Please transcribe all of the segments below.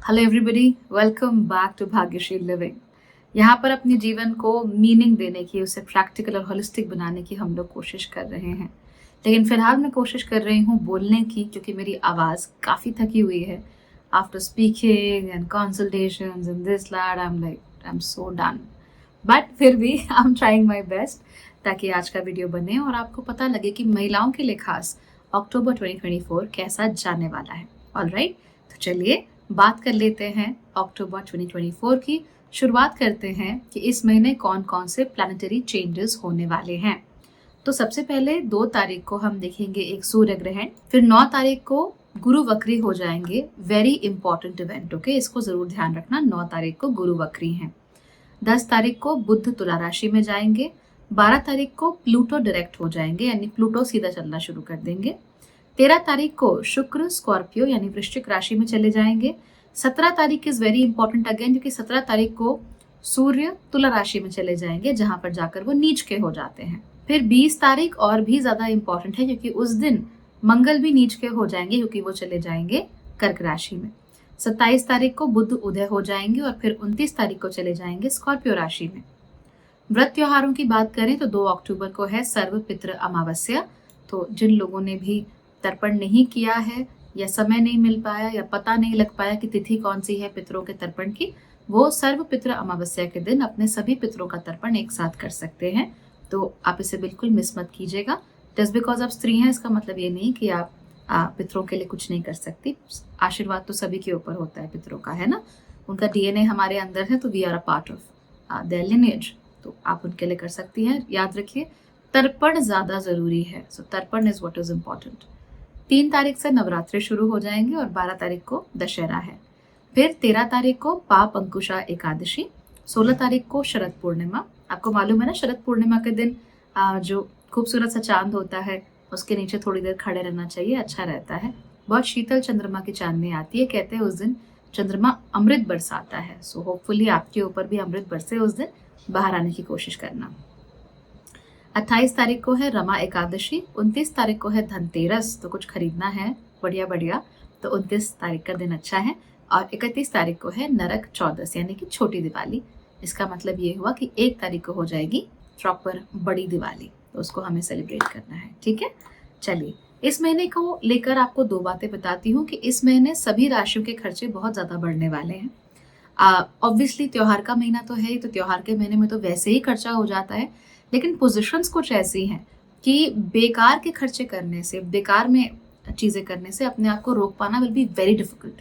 Hello everybody, welcome back to Bhagyashree living. यहाँ पर अपने जीवन को मीनिंग देने की, उसे प्रैक्टिकल और होलिस्टिक बनाने की हम लोग कोशिश कर रहे हैं। लेकिन फिलहाल मैं कोशिश कर रही हूँ बोलने की, क्योंकि मेरी आवाज़ काफ़ी थकी हुई है। After speaking and consultations and this late I am so done. But फिर भी I am trying my best ताकि आज का वीडियो बने और आपको पता लगे कि महिलाओं के लिए खास अक्टूबर 2024 कैसा जाने वाला है। ऑलराइट, तो चलिए बात कर लेते हैं अक्टूबर 2024 की। शुरुआत करते हैं कि इस महीने कौन कौन से प्लानिटरी चेंजेस होने वाले हैं। तो सबसे पहले 2 तारीख को हम देखेंगे एक सूर्य ग्रहण, फिर 9 तारीख को गुरु वक्री हो जाएंगे। वेरी इंपॉर्टेंट इवेंट, ओके, इसको जरूर ध्यान रखना। 9 तारीख को गुरु वक्री हैं। 10 तारीख को बुध तुला राशि में जाएंगे। 12 तारीख को प्लूटो डायरेक्ट हो जाएंगे, यानी प्लूटो सीधा चलना शुरू कर देंगे। 13 तारीख को शुक्र स्कॉर्पियो यानी वृश्चिक राशि में चले जाएंगे। 17 तारीख इज वेरी इंपॉर्टेंट अगेन, क्योंकि 17 तारीख को सूर्य तुला राशि में चले जाएंगे, जहां पर जाकर वो नीच के हो जाते हैं। फिर 20 तारीख और भी ज्यादा इंपॉर्टेंट है, क्योंकि उस दिन मंगल भी नीच के हो जाएंगे, क्योंकि वो चले जाएंगे कर्क राशि में। 27 तारीख को बुध उदय हो जाएंगे और फिर 29 तारीख को चले जाएंगे स्कॉर्पियो राशि में। व्रत त्योहारों की बात करें तो 2 अक्टूबर को है सर्व पितृ अमावस्या। तो जिन लोगों ने भी तर्पण नहीं किया है, या समय नहीं मिल पाया, या पता नहीं लग पाया कि तिथि कौन सी है पितरों के तर्पण की, वो सर्व पितृ अमावस्या के दिन अपने सभी पितरों का तर्पण एक साथ कर सकते हैं। तो आप इसे बिल्कुल मिस मत कीजिएगा। जस्ट बिकॉज आप स्त्री हैं, इसका मतलब ये नहीं कि आप पितरों के लिए कुछ नहीं कर सकती। आशीर्वाद तो सभी के ऊपर होता है पितरों का, है ना। उनका डीएनए हमारे अंदर है, तो we are a part of their lineage. तो आप उनके लिए कर सकती हैं। याद रखिए, तर्पण ज्यादा जरूरी है। सो तर्पण इज व्हाट इज इम्पोर्टेंट। 3 तारीख से नवरात्रि शुरू हो जाएंगे और 12 तारीख को दशहरा है। फिर 13 तारीख को पाप अंकुशा एकादशी, 16 तारीख को शरद पूर्णिमा। आपको मालूम है ना, शरद पूर्णिमा के दिन जो खूबसूरत सा चांद होता है, उसके नीचे थोड़ी देर खड़े रहना चाहिए, अच्छा रहता है। बहुत शीतल चंद्रमा की चांदनी आती है, कहते हैं उस दिन चंद्रमा अमृत बरसाता है। सो होपफुली आपके ऊपर भी अमृत बरसे उस दिन, बाहर आने की कोशिश करना। 28 तारीख को है रमा एकादशी। 29 तारीख को है धनतेरस, तो कुछ खरीदना है बढ़िया बढ़िया, तो 29 तारीख का दिन अच्छा है। और 31 तारीख को है नरक चौदस, यानी कि छोटी दिवाली। इसका मतलब ये हुआ कि 1 तारीख को हो जाएगी प्रॉपर बड़ी दिवाली, तो उसको हमें सेलिब्रेट करना है। ठीक है, चलिए इस महीने को लेकर आपको 2 बातें बताती हूँ कि इस महीने सभी राशियों के खर्चे बहुत ज्यादा बढ़ने वाले हैं। ऑब्वियसली त्योहार का महीना तो है ही, तो त्योहार के महीने में तो वैसे ही खर्चा हो जाता है। लेकिन पोजीशंस कुछ ऐसी हैं कि बेकार के खर्चे करने से, बेकार में चीजें करने से अपने आप को रोक पाना विल बी वेरी डिफिकल्ट।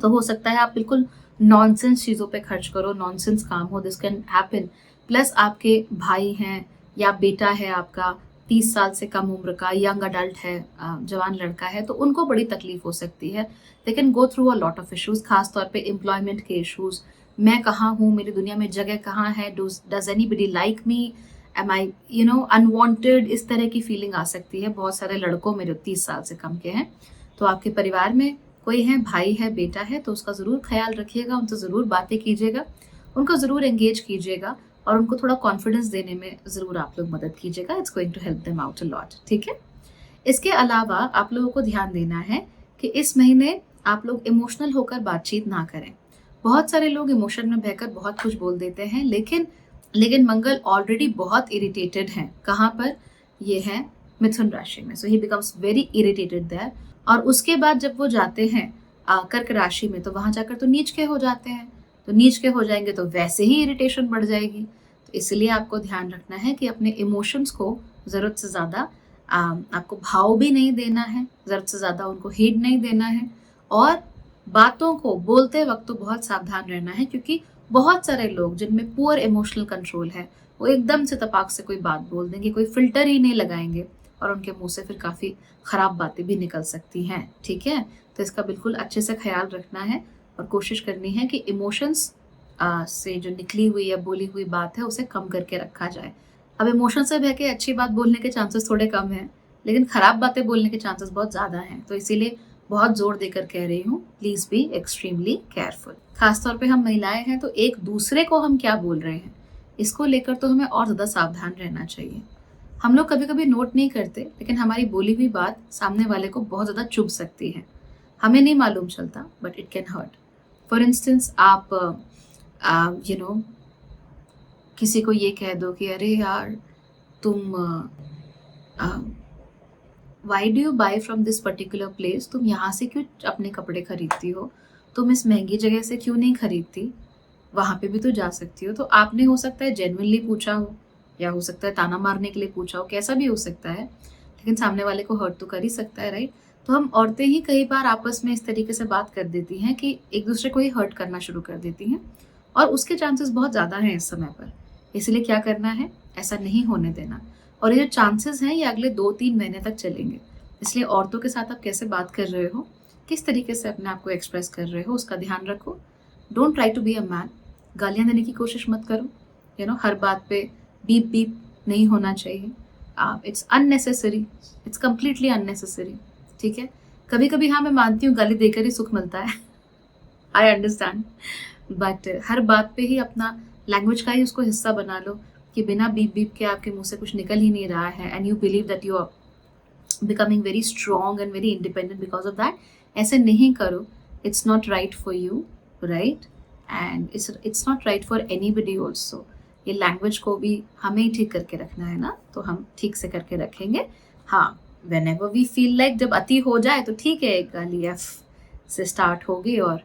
तो हो सकता है आप बिल्कुल नॉनसेंस चीजों पे खर्च करो, नॉनसेंस काम हो, दिस कैन हैपन। प्लस आपके भाई हैं या बेटा है आपका 30 साल से कम उम्र का, यंग अडल्ट है, जवान लड़का है, तो उनको बड़ी तकलीफ हो सकती है। They can go through a lot of issues, खासतौर पे एम्प्लॉयमेंट के इश्यूज। मैं कहाँ हूँ, मेरी दुनिया में जगह कहाँ है, does anybody like me, am I unwanted, इस तरह की फीलिंग आ सकती है बहुत सारे लड़कों में जो 30 साल से कम के हैं। तो आपके परिवार में कोई है, भाई है, बेटा है, तो उसका जरूर ख्याल रखिएगा, उनसे जरूर बातें कीजिएगा, उनको जरूर एंगेज कीजिएगा और उनको थोड़ा कॉन्फिडेंस देने में जरूर आप लोग मदद कीजिएगा। It's going to help them out a lot. ठीक है, इसके अलावा आप लोगों को ध्यान देना है कि इस महीने आप लोग इमोशनल होकर बातचीत ना करें। बहुत सारे लोग इमोशन में बहकर बहुत कुछ बोल देते हैं, लेकिन मंगल ऑलरेडी बहुत इरिटेटेड हैं। कहाँ पर? ये है मिथुन राशि में। So he becomes very irritated there. और उसके बाद जब वो जाते हैं कर्क राशि में, तो वहां जाकर तो नीच के हो जाते हैं। तो नीच के हो जाएंगे तो वैसे ही इरिटेशन बढ़ जाएगी। तो इसलिए आपको ध्यान रखना है कि अपने इमोशंस को जरूरत से ज्यादा आपको भाव भी नहीं देना है, जरूरत से ज्यादा उनको हेट नहीं देना है। और बातों को बोलते वक्त तो बहुत सावधान रहना है, क्योंकि बहुत सारे लोग जिनमें पुअर इमोशनल कंट्रोल है, वो एकदम से तपाक से कोई बात बोल देंगे, कोई फिल्टर ही नहीं लगाएंगे और उनके मुंह से फिर काफी खराब बातें भी निकल सकती हैं। ठीक है, तो इसका बिल्कुल अच्छे से ख्याल रखना है और कोशिश करनी है कि इमोशंस से जो निकली हुई या बोली हुई बात है उसे कम करके रखा जाए। अब इमोशन से बह के अच्छी बात बोलने के चांसेस थोड़े कम हैं, लेकिन खराब बातें बोलने के चांसेस बहुत ज्यादा हैं। तो इसीलिए बहुत जोर देकर कह रही हूँ, प्लीज बी एक्सट्रीमली केयरफुल। खासतौर पे हम महिलाएं हैं, तो एक दूसरे को हम क्या बोल रहे हैं, इसको लेकर तो हमें और ज्यादा सावधान रहना चाहिए। हम लोग कभी कभी नोट नहीं करते, लेकिन हमारी बोली हुई बात सामने वाले को बहुत ज्यादा चुभ सकती है। हमें नहीं मालूम चलता, but it can hurt. For instance आप किसी को ये कह दो कि अरे यार तुम why do you by from this particular place, तुम यहाँ से क्यों अपने कपड़े खरीदती हो, तुम इस महंगी जगह से क्यों नहीं खरीदती, वहाँ पे भी तो जा सकती हो। तो आपने हो सकता है जेन्युइनली पूछा हो, या हो सकता है ताना मारने के लिए पूछा हो, कैसा भी हो सकता है, लेकिन सामने वाले को हर्ट तो कर ही सकता है, राइट। तो हम औरतें ही कई बार आपस में इस तरीके से बात कर देती हैं कि एक दूसरे को ही हर्ट करना शुरू कर देती हैं, और उसके चांसेस बहुत ज़्यादा हैं इस समय पर। इसलिए क्या करना है, ऐसा नहीं होने देना। और ये जो चांसेस हैं ये अगले 2-3 महीने तक चलेंगे। इसलिए औरतों के साथ आप कैसे बात कर रहे हो, किस तरीके से अपने आप को एक्सप्रेस कर रहे हो, उसका ध्यान रखो। Don't try to be a man. गालियाँ देने की कोशिश मत करो, हर बात पे बीप बीप नहीं होना चाहिए। It's unnecessary, it's completely unnecessary, ठीक है। कभी कभी हाँ मैं मानती हूँ गाली देकर ही सुख मिलता है, आई अंडरस्टैंड, बट हर बात पे ही अपना लैंग्वेज का ही उसको हिस्सा बना लो कि बिना बीप बीप के आपके मुंह से कुछ निकल ही नहीं रहा है, and you believe that you are becoming very strong and very independent because of that. ऐसे नहीं करो, it's not right for you, right, and it's not right for anybody also. ये लैंग्वेज को भी हमें ही ठीक करके रखना है ना, तो हम ठीक से करके रखेंगे। हाँ, whenever we feel like, जब अति हो जाए तो ठीक है, एक गाली एफ से स्टार्ट होगी और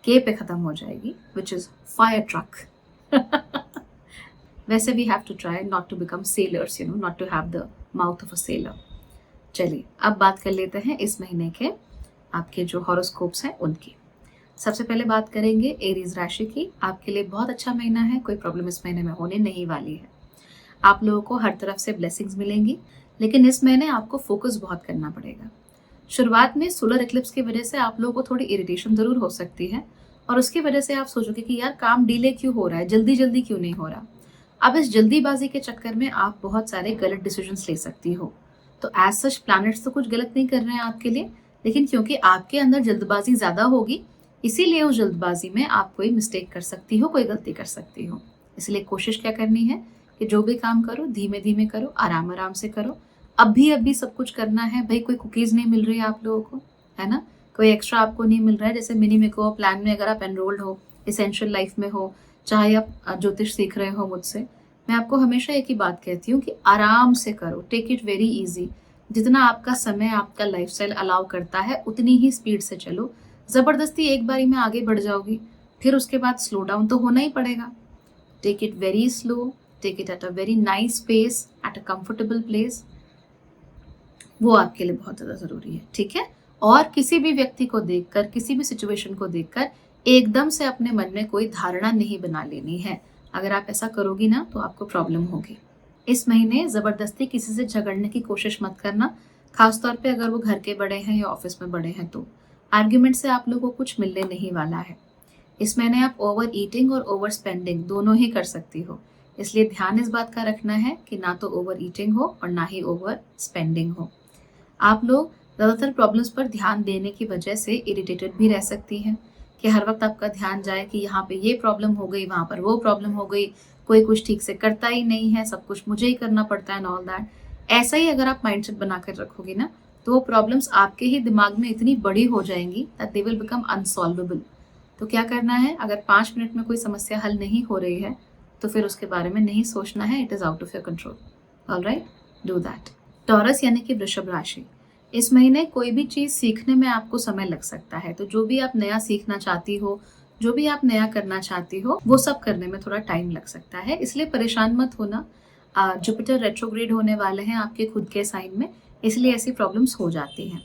के पे खत्म हो जाएगी, विच इज फायर ट्रक। वैसे we have to try not to become sailors, not to have the mouth of a sailor. चलिए अब बात कर लेते हैं इस महीने के आपके जो हॉरोस्कोप्स हैं उनकी। सबसे पहले बात करेंगे एरीज राशि की। आपके लिए बहुत अच्छा महीना है, कोई प्रॉब्लम इस महीने में होने नहीं वाली है। आप लोगों को हर तरफ से ब्लेसिंग्स मिलेंगी, लेकिन इस महीने आपको फोकस बहुत करना पड़ेगा। शुरुआत में सोलर एक्लिप्स की वजह से आप लोगों को थोड़ी इरिटेशन जरूर हो सकती है, और उसकी वजह से आप सोचोगे कि यार काम डिले क्यों हो रहा है, जल्दी जल्दी क्यों नहीं हो रहा। अब इस जल्दीबाजी के चक्कर में आप बहुत सारे गलत डिसीजंस ले सकती हो। तो एज सच प्लैनेट्स तो कुछ गलत नहीं कर रहे हैं आपके लिए, लेकिन क्योंकि आपके अंदर जल्दबाजी ज्यादा होगी, इसीलिए उस जल्दबाजी में आप कोई मिस्टेक कर सकती हो, कोई गलती कर सकती हो। इसलिए कोशिश क्या करनी है कि जो भी काम करो धीमे धीमे करो, आराम आराम से करो। अभी सब कुछ करना है भाई, कोई कुकीज नहीं मिल रही है आप लोगों को, है ना, कोई एक्स्ट्रा आपको नहीं मिल रहा है। जैसे मिनी मेकओवर प्लान में अगर आप एनरोल्ड हो, इसेंशियल लाइफ में हो, चाहे आप ज्योतिष सीख रहे हो मुझसे, मैं आपको हमेशा एक ही बात कहती हूँ कि आराम से करो, टेक इट वेरी इजी। जितना आपका समय, आपका लाइफस्टाइल अलाउ करता है, उतनी ही स्पीड से चलो। जबरदस्ती एक बारी में आगे बढ़ जाओगी, फिर उसके बाद स्लो डाउन तो होना ही पड़ेगा। Take it very slow, take it at a very nice pace, at a comfortable place. वो आपके लिए बहुत ज़्यादा ज़रूरी है, ठीक है। और किसी भी व्यक्ति को देखकर, किसी भी सिचुएशन को देखकर एकदम से अपने मन में कोई धारणा नहीं बना लेनी है। अगर आप ऐसा करोगी ना तो आपको प्रॉब्लम होगी। इस महीने ज़बरदस्ती किसी से झगड़ने की कोशिश मत करना, खासतौर पे अगर वो घर के बड़े हैं या ऑफिस में बड़े हैं। तो आर्ग्यूमेंट से आप लोगों को कुछ मिलने नहीं वाला है। इस महीने आप ओवर ईटिंग और ओवर स्पेंडिंग दोनों ही कर सकती हो, इसलिए ध्यान इस बात का रखना है कि ना तो ओवर ईटिंग हो और ना ही ओवर स्पेंडिंग हो। आप लोग ज़्यादातर प्रॉब्लम्स पर ध्यान देने की वजह से इरिटेटेड भी रह सकती हैं कि हर वक्त आपका ध्यान जाए कि यहाँ पे ये प्रॉब्लम हो गई, वहाँ पर वो प्रॉब्लम हो गई, कोई कुछ ठीक से करता ही नहीं है, सब कुछ मुझे ही करना पड़ता है एंड ऑल दैट। ऐसा ही अगर आप माइंडसेट बनाकर रखोगे ना, तो वो प्रॉब्लम्स आपके ही दिमाग में इतनी बड़ी हो जाएंगी that they will become unsolvable. तो क्या करना है, अगर 5 मिनट में कोई समस्या हल नहीं हो रही है तो फिर उसके बारे में नहीं सोचना है, it is out of your control. Alright, do that. Taurus यानी कि वृषभ राशि, इस महीने कोई भी चीज सीखने में आपको समय लग सकता है। तो जो भी आप नया सीखना चाहती हो, जो भी आप नया करना चाहती हो, वो सब करने में थोड़ा टाइम लग सकता है, इसलिए परेशान मत होना। जुपिटर रेट्रोग्रेड होने वाले हैं आपके खुद के साइन में, इसलिए ऐसी प्रॉब्लम्स हो जाती हैं।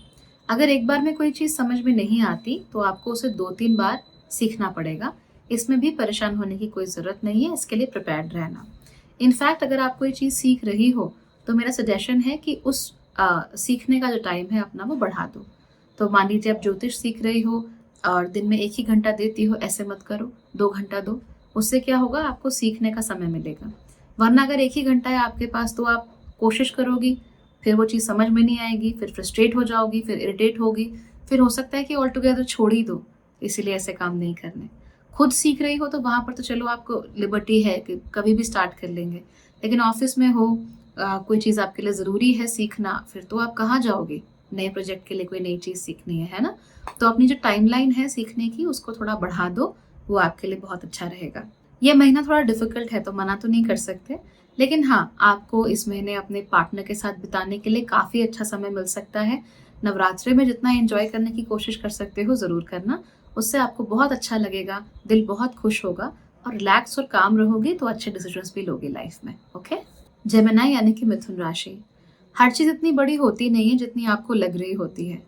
अगर एक बार में कोई चीज समझ में नहीं आती तो आपको उसे 2-3 बार सीखना पड़ेगा। इसमें भी परेशान होने की कोई जरूरत नहीं है, इसके लिए प्रिपेयर्ड रहना। इनफैक्ट अगर आप कोई चीज सीख रही हो तो मेरा सजेशन है कि उस सीखने का जो टाइम है अपना वो बढ़ा दो। तो मान लीजिए आप ज्योतिष सीख रही हो और दिन में 1 ही घंटा देती हो, ऐसे मत करो, 2 घंटा दो। उससे क्या होगा, आपको सीखने का समय मिलेगा। वरना अगर 1 ही घंटा है आपके पास तो आप कोशिश करोगी, फिर वो चीज़ समझ में नहीं आएगी, फिर फ्रस्ट्रेट हो जाओगी, फिर इरिटेट होगी, फिर हो सकता है कि ऑल टुगेदर छोड़ ही दो। इसीलिए ऐसे काम नहीं करने। खुद सीख रही हो तो वहाँ पर तो चलो आपको लिबर्टी है कि कभी भी स्टार्ट कर लेंगे, लेकिन ऑफिस में हो, कोई चीज़ आपके लिए ज़रूरी है सीखना, फिर तो आप कहाँ जाओगे, नए प्रोजेक्ट के लिए कोई नई चीज़ सीखनी है ना? तो अपनी जो टाइमलाइन है सीखने की उसको थोड़ा बढ़ा दो, वो आपके लिए बहुत अच्छा रहेगा। ये महीना थोड़ा डिफ़िकल्ट है तो मना तो नहीं कर सकते, लेकिन हाँ, आपको इस महीने अपने पार्टनर के साथ बिताने के लिए काफ़ी अच्छा समय मिल सकता है। नवरात्रि में जितना एन्जॉय करने की कोशिश कर सकते हो ज़रूर करना, उससे आपको बहुत अच्छा लगेगा, दिल बहुत खुश होगा और रिलैक्स और काम रहोगे तो अच्छे डिसीजंस भी लोगे लाइफ में, ओके? जेमिनी यानी कि मिथुन राशि। हर चीज़ इतनी बड़ी होती नहीं है जितनी आपको लग रही होती है।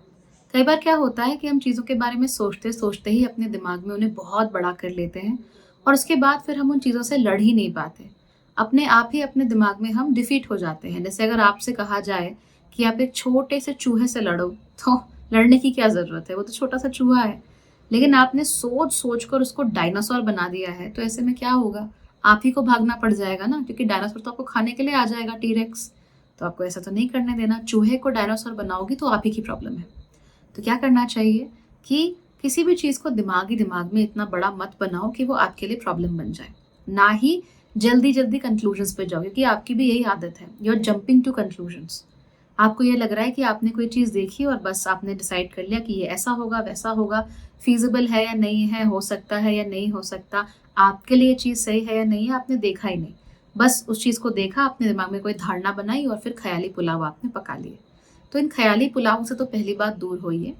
कई बार क्या होता है कि हम चीज़ों के बारे में सोचते-सोचते ही अपने दिमाग में उन्हें बहुत बड़ा कर लेते हैं और उसके बाद फिर हम उन चीज़ों से लड़ ही नहीं पाते। अपने आप ही अपने दिमाग में हम डिफीट हो जाते हैं। जैसे अगर आपसे कहा जाए कि आप एक छोटे से चूहे से लड़ो, तो लड़ने की क्या ज़रूरत है? वो तो छोटा-सा चूहा है। लेकिन आपने सोच-सोच कर उसको डायनासोर बना दिया है, तो ऐसे में क्या होगा? आप ही को भागना पड़ जाएगा ना, क्योंकि डायनासोर तो आपको खाने के लिए आ जाएगा, टी-रेक्स। तो आपको ऐसा तो नहीं करने देना। चूहे को डायनासोर बनाओगी तो आप ही की प्रॉब्लम है। तो क्या करना चाहिए कि किसी भी चीज़ को दिमाग में इतना बड़ा मत बनाओ कि वो आपके लिए प्रॉब्लम बन जाए। ना ही जल्दी-जल्दी कंक्लूजन्स पे जाओ, क्योंकि आपकी भी यही आदत है, you are jumping to conclusions. आपको ये लग रहा है कि आपने कोई चीज़ देखी और बस आपने डिसाइड कर लिया कि ये ऐसा होगा, वैसा होगा, फ़ीज़िबल है या नहीं है, हो सकता है या नहीं हो सकता, आपके लिए ये चीज़ सही है या नहीं है, आपने देखा ही नहीं। बस उस चीज़ को देखा, अपने दिमाग में कोई धारणा बनाई और फिर ख़याली पुलाव आपने पका लिए। तो इन ख़याली पुलाव से तो पहली बात दूर होइए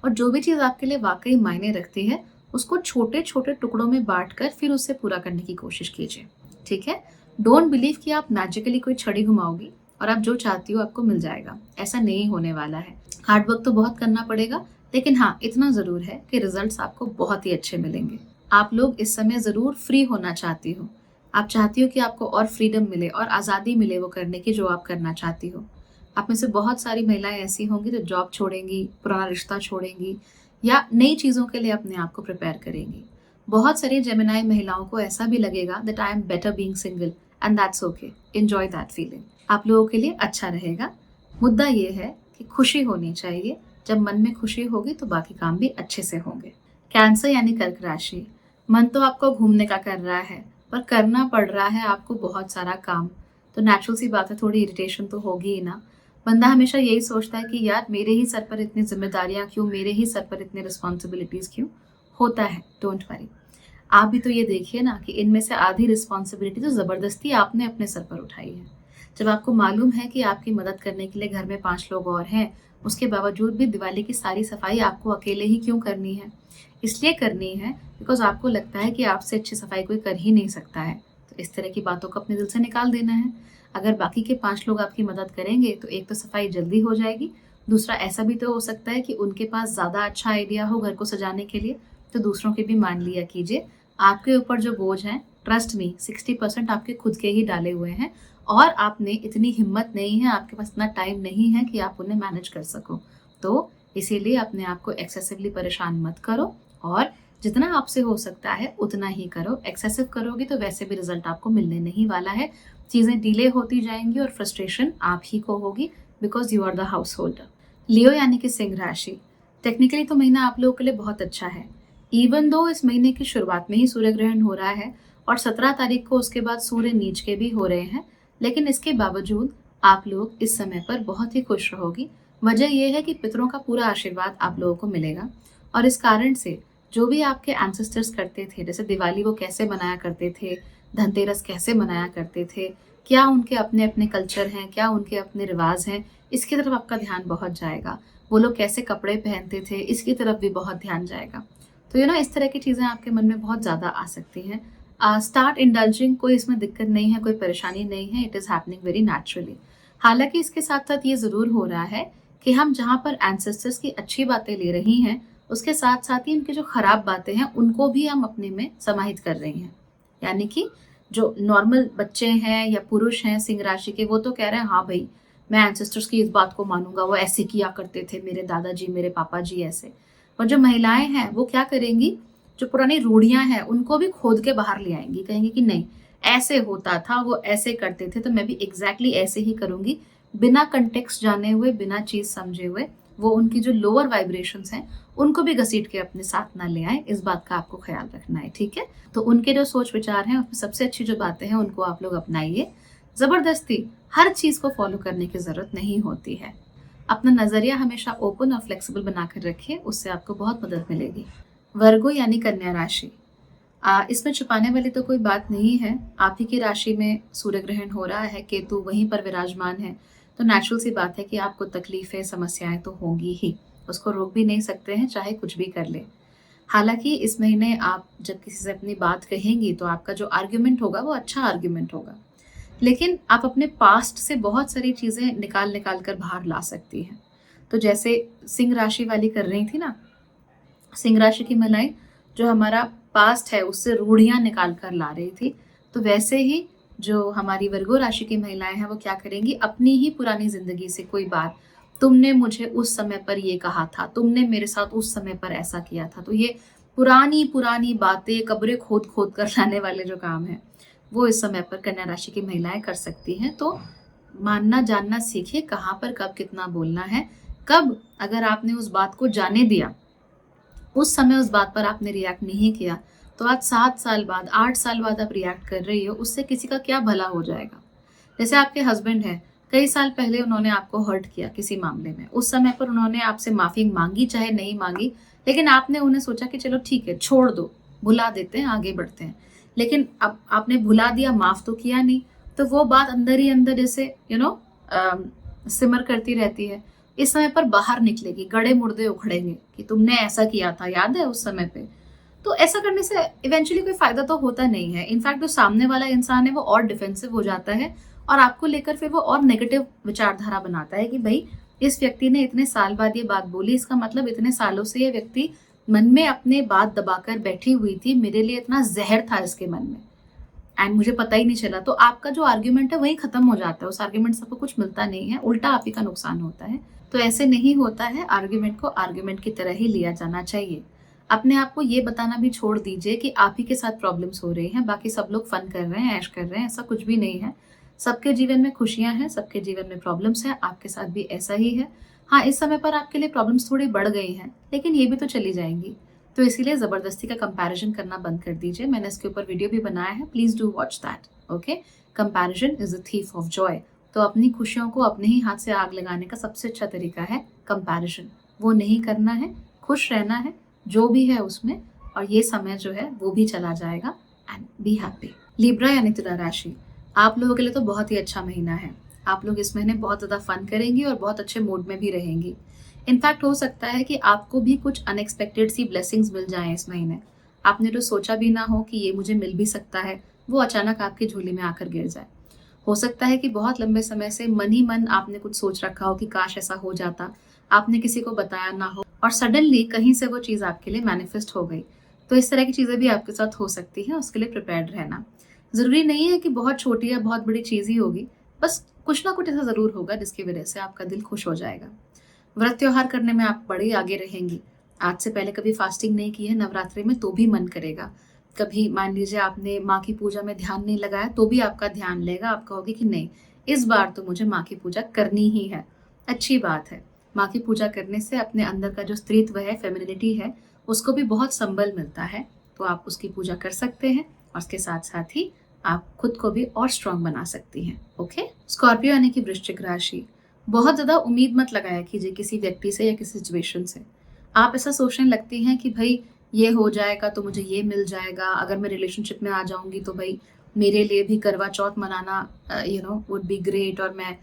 और जो भी चीज़ आपके लिए वाक़ई मायने रखती है, उसको छोटे-छोटे टुकड़ों में बाँट कर फिर उसे पूरा करने की कोशिश कीजिए, ठीक है? डोंट बिलीव कि आप मैजिकली कोई छड़ी घुमाओगी और आप जो चाहती हो आपको मिल जाएगा, ऐसा नहीं होने वाला है। हार्ड वर्क तो बहुत करना पड़ेगा, लेकिन हाँ, इतना ज़रूर है कि रिज़ल्ट्स आपको बहुत ही अच्छे मिलेंगे। आप लोग इस समय ज़रूर फ्री होना चाहती हो। आप चाहती हो कि आपको और फ्रीडम मिले और आज़ादी मिले वो करने की जो आप करना चाहती हो। आप में से बहुत सारी महिलाएँ ऐसी होंगी जो जॉब छोड़ेंगी, पुराना रिश्ता छोड़ेंगी या नई चीज़ों के लिए अपने आप को प्रिपेयर करेंगी। बहुत सारी जेमिनी महिलाओं को ऐसा भी लगेगा that I am better being single and that's okay, enjoy that feeling. आप लोगों के लिए अच्छा रहेगा। मुद्दा ये है कि खुशी होनी चाहिए, जब मन में खुशी होगी तो बाकी काम भी अच्छे से होंगे। कैंसर यानी कर्क राशि। मन तो आपको घूमने का कर रहा है, पर करना पड़ रहा है आपको बहुत सारा काम। तो नेचुरल सी बात है, थोड़ी इरिटेशन तो होगी ही ना। बंदा हमेशा यही सोचता है कि यार मेरे ही सर पर इतनी ज़िम्मेदारियाँ क्यों, मेरे ही सर पर इतनी रिस्पॉन्सिबिलिटीज़ क्यों? होता है, डोंट वरी। आप भी तो ये देखिए ना कि इनमें से आधी रिस्पॉन्सिबिलिटी तो ज़बरदस्ती आपने अपने सर पर उठाई है। जब आपको मालूम है कि आपकी मदद करने के लिए घर में 5 लोग और हैं, उसके बावजूद भी दिवाली की सारी सफाई आपको अकेले ही क्यों करनी है? इसलिए करनी है बिकॉज़ आपको लगता है कि आपसे अच्छी सफाई कोई कर ही नहीं सकता है। तो इस तरह की बातों को अपने दिल से निकाल देना है। अगर बाकी के 5 लोग आपकी मदद करेंगे तो एक तो सफाई जल्दी हो जाएगी, दूसरा ऐसा भी तो हो सकता है कि उनके पास ज़्यादा अच्छा आइडिया हो घर को सजाने के लिए, तो दूसरों के भी मान लिया कीजिए। आपके ऊपर जो बोझ हैं, ट्रस्ट मी 60% आपके खुद के ही डाले हुए हैं और आपने इतनी हिम्मत नहीं है, आपके पास इतना टाइम नहीं है कि आप उन्हें मैनेज कर सको। तो इसीलिए अपने आप को एक्सेसिवली परेशान मत करो और जितना आपसे हो सकता है उतना ही करो। एक्सेसिव करोगे तो वैसे भी रिजल्ट आपको मिलने नहीं वाला है। चीज़ें डिले होती जाएँगी और फ्रस्ट्रेशन आप ही को होगी because you are the house holder. Leo यानी कि सिंह राशि। टेक्निकली तो महीना आप लोगों के लिए बहुत अच्छा है। इवन दो इस महीने की शुरुआत में ही सूर्य ग्रहण हो रहा है और 17 तारीख को उसके बाद सूर्य नीच के भी हो रहे हैं, लेकिन इसके बावजूद आप लोग इस समय पर बहुत ही खुश रहोगी। वजह ये है कि पितरों का पूरा आशीर्वाद आप लोगों को मिलेगा और इस कारण से जो भी आपके एंसेस्टर्स करते थे, जैसे दिवाली वो कैसे मनाया करते थे, धनतेरस कैसे मनाया करते थे, क्या उनके अपने-अपने कल्चर हैं, क्या उनके अपने रिवाज़ हैं, इसकी तरफ आपका ध्यान बहुत जाएगा। वो लोग कैसे कपड़े पहनते थे, इसकी तरफ भी बहुत ध्यान जाएगा। तो इस तरह की चीज़ें आपके मन में बहुत ज़्यादा आ सकती हैं। स्टार्ट इंडल्जिंग, कोई इसमें दिक्कत नहीं है, कोई परेशानी नहीं है, it is happening very naturally. हालाँकि इसके साथ-साथ ये ज़रूर हो रहा है कि हम जहाँ पर एंसेस्टर्स की अच्छी बातें ले रही हैं, उसके साथ-साथ ही उनकी जो खराब बातें हैं, उनको भी हम अपने में समाहित कर रही हैं। यानी कि जो नॉर्मल बच्चे हैं या पुरुष हैं सिंह राशि के, वो तो कह रहे हैं हाँ भई, मैं एंसेस्टर्स की इस बात को मानूँगा, वो ऐसे किया करते थे, मेरे दादाजी, मेरे पापा जी ऐसे। और जो महिलाएँ हैं, वो क्या करेंगी, जो पुरानी रूढ़ियाँ हैं, उनको भी खोद के बाहर ले आएँगी। कहेंगी कि नहीं, ऐसे होता था, वो ऐसे करते थे, तो मैं भी एग्ज़ैक्टली ऐसे ही करूँगी। बिना कॉन्टेक्स्ट जाने हुए, बिना चीज़ समझे हुए, वो उनकी जो लोअर वाइब्रेशंस हैं, उनको भी घसीट के अपने साथ ना ले आएँ, इस बात का आपको ख़्याल रखना है, ठीक है? तो उनके जो सोच-विचार हैं, उसमें सबसे अच्छी जो बातें हैं, उनको आप लोग अपनाइए। ज़बरदस्ती हर चीज़ को फ़ॉलो करने की ज़रूरत नहीं होती है। अपना नज़रिया हमेशा ओपन और फ्लेक्सिबल बनाकर रखिए, उससे आपको बहुत मदद मिलेगी। वर्गो यानी कन्या राशि, इसमें छुपाने वाली तो कोई बात नहीं है। आप ही की राशि में सूर्य ग्रहण हो रहा है, केतु वहीं पर विराजमान है, तो नेचुरल सी बात है कि आपको तकलीफें, समस्याएं तो होंगी ही। उसको रोक भी नहीं सकते हैं, चाहे कुछ भी कर ले। हालांकि इस महीने आप जब किसी से अपनी बात कहेंगी तो आपका जो आर्ग्यूमेंट होगा वो अच्छा आर्ग्यूमेंट होगा, लेकिन आप अपने पास्ट से बहुत सारी चीज़ें निकाल निकाल कर बाहर ला सकती हैं। तो जैसे सिंह राशि वाली कर रही थी ना, सिंह राशि की महिलाएं जो हमारा पास्ट है उससे रूढ़ियां निकाल कर ला रही थी, तो वैसे ही जो हमारी वर्गो राशि की महिलाएं हैं वो क्या करेंगी, अपनी ही पुरानी जिंदगी से कोई बात, तुमने मुझे उस समय पर ये कहा था, तुमने मेरे साथ उस समय पर ऐसा किया था, तो ये पुरानी पुरानी बातें कब्रें खोद खोद कर लाने वाले जो काम है वो इस समय पर कन्या राशि की महिलाएं कर सकती हैं। तो मानना जानना सीखिए, कहाँ पर कब कितना बोलना है, कब अगर आपने उस बात को जाने दिया, उस समय उस बात पर आपने रिएक्ट नहीं किया, तो आज 7 साल बाद, 8 साल बाद आप रिएक्ट कर रही हो, उससे किसी का क्या भला हो जाएगा। जैसे आपके हस्बैंड हैं, कई साल पहले उन्होंने आपको हर्ट किया किसी मामले में, उस समय पर उन्होंने आपसे माफी मांगी चाहे नहीं मांगी, लेकिन आपने उन्हें सोचा कि चलो ठीक है, छोड़ दो, भुला देते हैं, आगे बढ़ते हैं। लेकिन अब आपने भुला दिया, माफ तो किया नहीं, तो वो बात अंदर ही अंदर जैसे सिमर करती रहती है। इस समय पर बाहर निकलेगी, गड़े मुर्दे उखड़ेंगे कि तुमने ऐसा किया था, याद है उस समय पे। तो ऐसा करने से इवेंचुअली कोई फायदा तो होता नहीं है। इनफैक्ट जो सामने वाला इंसान है वो और डिफेंसिव हो जाता है और आपको लेकर फिर वो और नेगेटिव विचारधारा बनाता है कि भाई इस व्यक्ति ने इतने साल बाद ये बात बोली, इसका मतलब इतने सालों से ये व्यक्ति मन में अपने बात दबाकर बैठी हुई थी, मेरे लिए इतना जहर था इसके मन में एंड मुझे पता ही नहीं चला। तो आपका जो आर्ग्यूमेंट है वही खत्म हो जाता है, उस आर्ग्यूमेंट से आपको कुछ मिलता नहीं है, उल्टा आप ही का नुकसान होता है। तो ऐसे नहीं होता है, आर्ग्यूमेंट को आर्ग्यूमेंट की तरह ही लिया जाना चाहिए। अपने आप को ये बताना भी छोड़ दीजिए कि आप ही के साथ प्रॉब्लम्स हो रही हैं, बाकी सब लोग फन कर रहे हैं, ऐश कर रहे हैं, ऐसा कुछ भी नहीं है। सबके जीवन में खुशियां हैं, सबके जीवन में प्रॉब्लम्स हैं, आपके साथ भी ऐसा ही है। हाँ, इस समय पर आपके लिए प्रॉब्लम्स थोड़ी बढ़ गई हैं, लेकिन ये भी तो चली जाएंगी। तो इसीलिए जबरदस्ती का कंपैरिजन करना बंद कर दीजिए। मैंने इसके ऊपर वीडियो भी बनाया है, please do watch that. Okay, comparison is a thief of Joy. तो अपनी खुशियों को अपने ही हाथ से आग लगाने का सबसे अच्छा तरीका है कंपैरिजन। वो नहीं करना है, खुश रहना है जो भी है उसमें, और ये समय जो है वो भी चला जाएगा एंड बी हैप्पी। लिब्रा यानी तुला राशि, आप लोगों के लिए तो बहुत ही अच्छा महीना है। आप लोग इस महीने बहुत ज़्यादा फन करेंगी और बहुत अच्छे मूड में भी रहेंगी। इनफैक्ट हो सकता है कि आपको भी कुछ अनएक्सपेक्टेड सी ब्लेसिंग्स मिल जाएं इस महीने। आपने तो सोचा भी ना हो कि ये मुझे मिल भी सकता है, वो अचानक आपकी झोली में आकर गिर जाए। हो सकता है कि बहुत लंबे समय से मन ही मन आपने कुछ सोच रखा हो कि काश ऐसा हो जाता, आपने किसी को बताया ना हो और सडनली कहीं से वो चीज़ आपके लिए मैनिफेस्ट हो गई। तो इस तरह की चीज़ें भी आपके साथ हो सकती हैं, उसके लिए प्रिपेयर्ड रहना। ज़रूरी नहीं है कि बहुत छोटी या बहुत बड़ी चीज़ ही होगी, बस कुछ ना कुछ ऐसा ज़रूर होगा जिसकी वजह से आपका दिल खुश हो जाएगा। व्रत त्योहार करने में आप बड़े आगे रहेंगी। आज से पहले कभी फास्टिंग नहीं की है नवरात्रि में तो भी मन करेगा। कभी मान लीजिए आपने माँ की पूजा में ध्यान नहीं लगाया तो भी आपका ध्यान लेगा, आप कहोगे कि नहीं, इस बार तो मुझे माँ की पूजा करनी ही है। अच्छी बात है, माँ की पूजा करने से अपने अंदर का जो स्त्रीत्व है, फेमिनिटी है, उसको भी बहुत संबल मिलता है। तो आप उसकी पूजा कर सकते हैं और उसके साथ साथ ही आप खुद को भी और स्ट्रांग बना सकती हैं। ओके, स्कॉर्पियो यानी कि वृश्चिक राशि, बहुत ज़्यादा उम्मीद मत लगाया कीजिए किसी व्यक्ति से या किसी सिचुएशन से। आप ऐसा सोचने लगती हैं कि भाई ये हो जाएगा तो मुझे ये मिल जाएगा, अगर मैं रिलेशनशिप में आ जाऊंगी तो भाई मेरे लिए भी करवा चौथ मनाना वुड बी ग्रेट, और मैं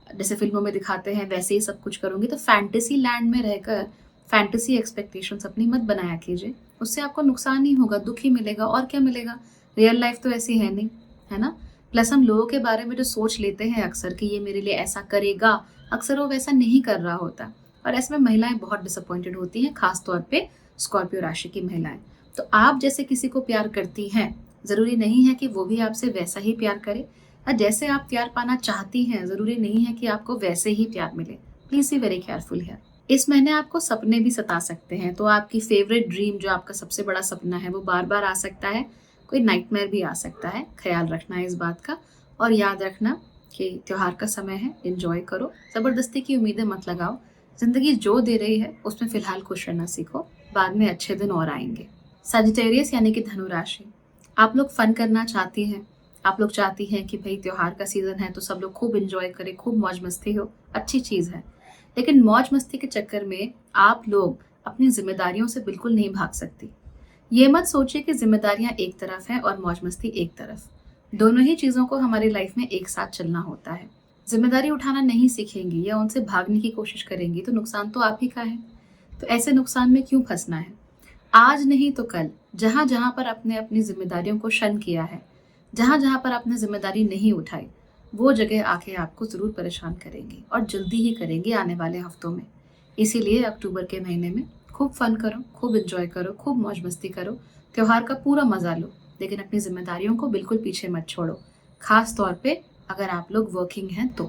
जैसे फिल्मों में दिखाते हैं वैसे ही सब कुछ करूंगी। तो फैंटेसी लैंड में रहकर फैंटेसी एक्सपेक्टेशंस अपनी मत बनाया कीजिए, उससे आपको नुकसान ही होगा, दुख ही मिलेगा और क्या मिलेगा। रियल लाइफ तो ऐसी है नहीं, है ना। प्लस हम लोगों के बारे में जो सोच लेते हैं अक्सर कि ये मेरे लिए ऐसा करेगा, अक्सर वो वैसा नहीं कर रहा होता, और ऐसे में महिलाएं बहुत डिसअपॉइंटेड होती हैं, खासतौर पे स्कॉर्पियो राशि की महिलाएं। तो आप जैसे किसी को प्यार करती हैं, जरूरी नहीं है कि वो भी आपसे वैसा ही प्यार करे, और जैसे आप प्यार पाना चाहती हैं जरूरी नहीं है कि आपको वैसे ही प्यार मिले। प्लीज बी वेरी केयरफुल है। इस महीने आपको सपने भी सता सकते हैं, तो आपकी फेवरेट ड्रीम, जो आपका सबसे बड़ा सपना है, वो बार बार आ सकता है, कोई नाइटमेयर भी आ सकता है। ख्याल रखना है इस बात का, और याद रखना कि त्योहार का समय है, एंजॉय करो, जबरदस्ती की उम्मीदें मत लगाओ। जिंदगी जो दे रही है उसमें फिलहाल खुश रहना सीखो, बाद में अच्छे दिन और आएंगे। सजिटेरियस यानी कि धनु राशि, आप लोग फन करना चाहती हैं, आप लोग चाहती हैं कि भाई त्योहार का सीजन है तो सब लोग खूब एंजॉय करें, खूब मौज मस्ती हो, अच्छी चीज़ है। लेकिन मौज मस्ती के चक्कर में आप लोग अपनी जिम्मेदारियों से बिल्कुल नहीं भाग सकती। ये मत सोचिए कि जिम्मेदारियां एक तरफ हैं और मौज मस्ती एक तरफ। दोनों ही चीज़ों को हमारी लाइफ में एक साथ चलना होता है। जिम्मेदारी उठाना नहीं सीखेंगी या उनसे भागने की कोशिश करेंगी तो नुकसान तो आप ही का है। तो ऐसे नुकसान में क्यों फंसना है? आज नहीं तो कल जहां जहां पर आपने अपनी जिम्मेदारियों को शन किया है, जहां जहां पर आपने जिम्मेदारी नहीं उठाई, वो जगह आके आपको जरूर परेशान करेंगी और जल्दी ही करेंगी आने वाले हफ्तों में। इसीलिए अक्टूबर के महीने में खूब फन करो, खूब इंजॉय करो, खूब मौज मस्ती करो, त्योहार का पूरा मजा लो, लेकिन अपनी जिम्मेदारियों को बिल्कुल पीछे मत छोड़ो। खास तौर पे अगर आप लोग वर्किंग हैं तो।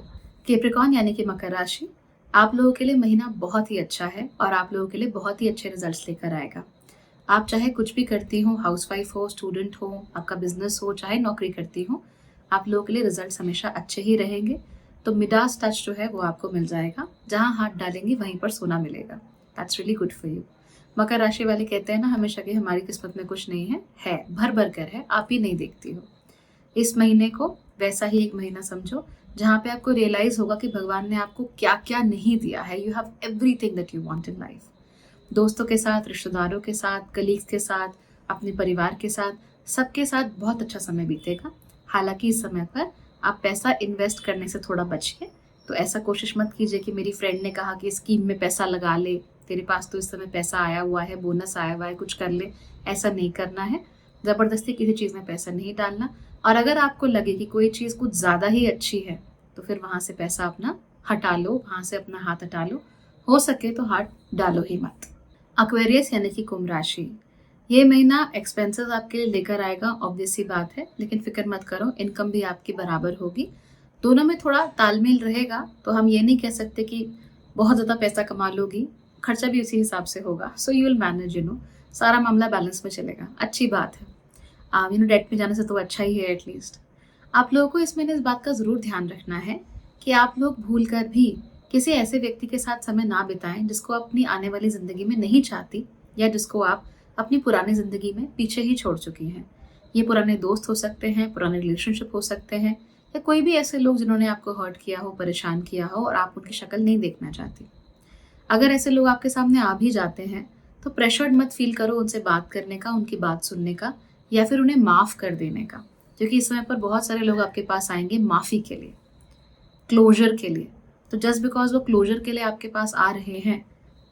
कैप्रिकॉर्न यानी कि मकर राशि, आप लोगों के लिए महीना बहुत ही अच्छा है और आप लोगों के लिए बहुत ही अच्छे रिजल्ट्स लेकर आएगा। आप चाहे कुछ भी करती हो, हाउसवाइफ हो, स्टूडेंट हो, आपका बिजनेस हो, चाहे नौकरी करती हो, आप लोगों के लिए रिजल्ट्स हमेशा अच्छे ही रहेंगे। तो मिडास टच जो है वो आपको मिल जाएगा, जहां हाथ डालेंगे वहीं पर सोना मिलेगा। That's really good for you. मकर राशि वाले कहते हैं ना हमेशा कि हमारी किस्मत में कुछ नहीं है भर भर कर है, आप ही नहीं देखती हो। इस महीने को वैसा ही एक महीना समझो जहाँ पे आपको रियलाइज होगा कि भगवान ने आपको क्या क्या नहीं दिया है। You have everything that you want in life. दोस्तों के साथ, रिश्तेदारों के साथ, कलीग्स के साथ, अपने परिवार के साथ, सबके साथ बहुत अच्छा समय बीतेगा। हालांकि इस समय पर आप पैसा इन्वेस्ट करने से थोड़ा बचिए। तो ऐसा कोशिश मत कीजिए कि मेरी फ्रेंड ने कहा कि स्कीम में पैसा लगा ले, तेरे पास तो इस समय पैसा आया हुआ है, बोनस आया हुआ है, कुछ कर ले। ऐसा नहीं करना है। ज़बरदस्ती किसी चीज़ में पैसा नहीं डालना। और अगर आपको लगे कि कोई चीज़ कुछ ज़्यादा ही अच्छी है तो फिर वहाँ से पैसा अपना हटा लो, वहाँ से अपना हाथ हटा लो। हो सके तो हाथ डालो ही मत। एक्वेरियस यानी कि कुंभ राशि, ये महीना एक्सपेंसेस आपके लिए लेकर आएगा, ऑब्वियस सी बात है, लेकिन फिक्र मत करो, इनकम भी आपकी बराबर होगी। दोनों में थोड़ा तालमेल रहेगा। तो हम ये नहीं कह सकते कि बहुत ज़्यादा पैसा कमा लोगी, खर्चा भी उसी हिसाब से होगा। सो यू विल मैनेज, सारा मामला बैलेंस में चलेगा। अच्छी बात है। डेट में जाने से तो अच्छा ही है एटलीस्ट। आप लोगों को इस महीने इस बात का ज़रूर ध्यान रखना है कि आप लोग भूल कर भी किसी ऐसे व्यक्ति के साथ समय ना बिताएं जिसको आप अपनी आने वाली ज़िंदगी में नहीं चाहती, या जिसको आप अपनी पुरानी ज़िंदगी में पीछे ही छोड़ चुकी हैं। ये पुराने दोस्त हो सकते हैं, पुराने रिलेशनशिप हो सकते हैं, या कोई भी ऐसे लोग जिन्होंने आपको हर्ट किया हो, परेशान किया हो और आप उनकी शक्ल नहीं देखना चाहती। अगर ऐसे लोग आपके सामने आ भी जाते हैं तो प्रेशर्ड मत फील करो उनसे बात करने का, उनकी बात सुनने का, या फिर उन्हें माफ़ कर देने का। क्योंकि इस समय पर बहुत सारे लोग आपके पास आएंगे माफ़ी के लिए, क्लोजर के लिए। तो जस्ट बिकॉज वो क्लोजर के लिए आपके पास आ रहे हैं,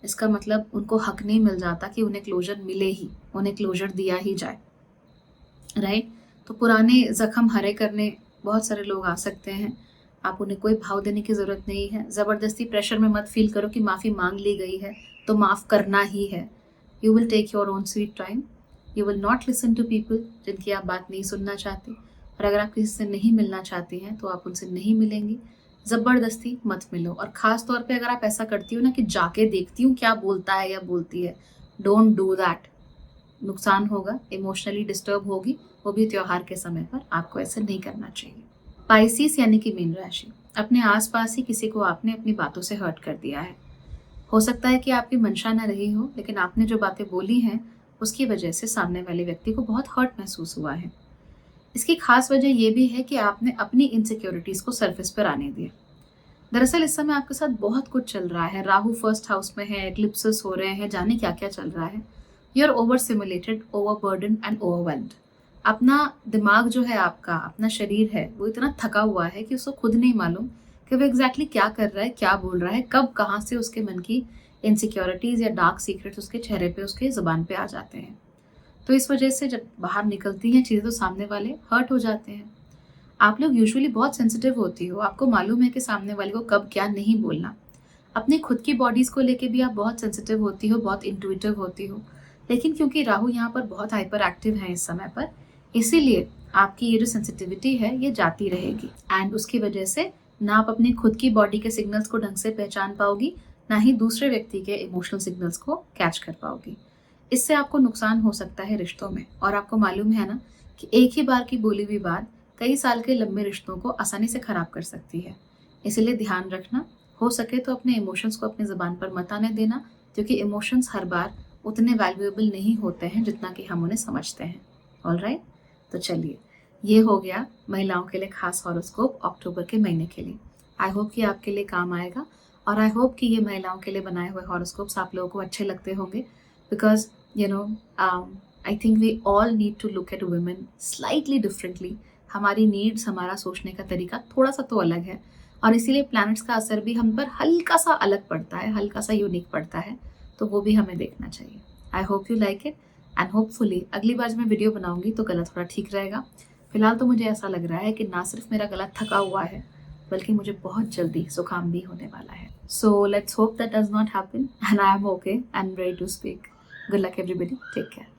इसका मतलब उनको हक नहीं मिल जाता कि उन्हें क्लोजर मिले ही, उन्हें क्लोजर दिया ही जाए, राइट। तो पुराने जख्म हरे करने बहुत सारे लोग आ सकते हैं। आप उन्हें कोई भाव देने की ज़रूरत नहीं है। ज़बरदस्ती प्रेशर में मत फील करो कि माफ़ी मांग ली गई है तो माफ़ करना ही है। You will take your own sweet time. You will not listen to people जिनकी आप बात नहीं सुनना चाहती। और अगर आप किसी से नहीं मिलना चाहती हैं तो आप उनसे नहीं मिलेंगी। ज़बरदस्ती मत मिलो। और ख़ास तौर पे अगर आप ऐसा करती हो ना कि जाके देखती हूँ क्या बोलता है या बोलती है, डोंट डू दैट। नुकसान होगा, इमोशनली डिस्टर्ब होगी, वो भी त्योहार के समय पर। आपको ऐसा नहीं करना चाहिए। पाइसिस यानी कि मीन राशि, अपने आसपास ही किसी को आपने अपनी बातों से हर्ट कर दिया है। हो सकता है कि आपकी मंशा न रही हो, लेकिन आपने जो बातें बोली हैं उसकी वजह से सामने वाले व्यक्ति को बहुत हर्ट महसूस हुआ है। इसकी खास वजह यह भी है कि आपने अपनी इनसिक्योरिटीज को सरफेस पर आने दिया। दरअसल इस समय आपके साथ बहुत कुछ चल रहा है। राहु फर्स्ट हाउस में है, एक्लिप्सेस हो रहे हैं, जाने क्या क्या चल रहा है। You are over simulated, over burden and overwhelmed. अपना दिमाग जो है आपका, अपना शरीर है, वो इतना थका हुआ है कि उसको खुद नहीं मालूम कि वो एग्जैक्टली क्या कर रहा है, क्या बोल रहा है, कब कहाँ से उसके मन की इनसिक्योरिटीज या डार्क सीक्रेट्स उसके चेहरे पे, उसके जुबान पे आ जाते हैं। तो इस वजह से जब बाहर निकलती हैं चीज़ें तो सामने वाले हर्ट हो जाते हैं। आप लोग यूजुअली बहुत सेंसिटिव होती हो, आपको मालूम है कि सामने वाले को कब क्या नहीं बोलना। अपनी खुद की बॉडीज़ को लेके भी आप बहुत सेंसिटिव होती हो, बहुत इंट्यूटिव होती हो। लेकिन क्योंकि राहु यहाँ पर बहुत हाइपर एक्टिव है इस समय पर, इसीलिए आपकी ये जो सेंसिटिविटी है ये जाती रहेगी। एंड उसकी वजह से ना आप अपनी खुद की बॉडी के सिग्नल्स को ढंग से पहचान पाओगी, ना ही दूसरे व्यक्ति के इमोशनल सिग्नल्स को कैच कर पाओगी। इससे आपको नुकसान हो सकता है रिश्तों में। और आपको मालूम है ना कि एक ही बार की बोली हुई बात कई साल के लंबे रिश्तों को आसानी से खराब कर सकती है। इसीलिए ध्यान रखना, हो सके तो अपने इमोशंस को अपनी ज़बान पर मत आने देना, क्योंकि इमोशंस हर बार उतने वैल्यूएबल नहीं होते हैं जितना कि हम उन्हें समझते हैं। ऑलराइट, तो चलिए, ये हो गया महिलाओं के लिए खास हॉरोस्कोप अक्टूबर के महीने के लिए। आई होप कि आपके लिए काम आएगा। और आई होप कि ये महिलाओं के लिए बनाए हुए हॉरोस्कोप्स आप लोगों को अच्छे लगते होंगे, because you know I think we all need to look at women slightly differently. हमारी नीड्स, हमारा सोचने का तरीका थोड़ा सा तो अलग है, और इसीलिए प्लैनेट्स का असर भी हम पर हल्का सा अलग पड़ता है, हल्का सा यूनिक पड़ता है, तो वो भी हमें देखना चाहिए। I hope you like it, and hopefully अगली बार जब मैं वीडियो बनाऊंगी तो गला थोड़ा ठीक रहेगा। फिलहाल तो मुझे ऐसा लग रहा है कि ना सिर्फ मेरा गला थका हुआ है, बल्कि मुझे बहुत जल्दी जुकाम भी होने वाला है। So let's hope that does not happen and I am okay and ready to speak. Good luck everybody, take care.